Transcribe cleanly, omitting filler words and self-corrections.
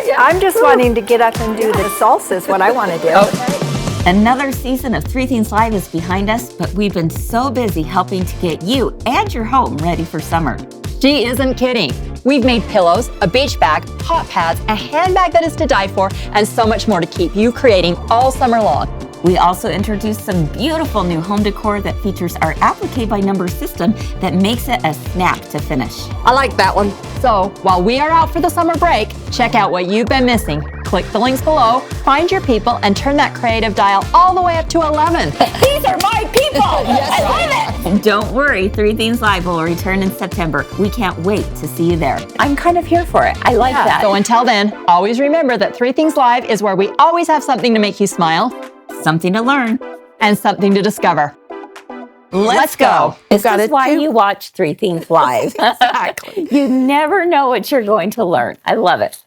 Yeah. I'm just wanting to get up and do the salsa is what I want to do. Another season of Three Things Live is behind us, but we've been so busy helping to get you and your home ready for summer. She isn't kidding. We've made pillows, a beach bag, hot pads, a handbag that is to die for, and so much more to keep you creating all summer long. We also introduced some beautiful new home decor that features our applique by number system that makes it a snap to finish. I like that one. So while we are out for the summer break, check out what you've been missing. Click the links below, find your people, and turn that creative dial all the way up to 11. These are my people! I love it! Don't worry, Three Things Live will return in September. We can't wait to see you there. I'm kind of here for it. I like that. So until then, always remember that Three Things Live is where we always have something to make you smile, Something to learn. and something to discover. Let's go. This is why you watch Three Things Live. Exactly. You never know what you're going to learn. I love it.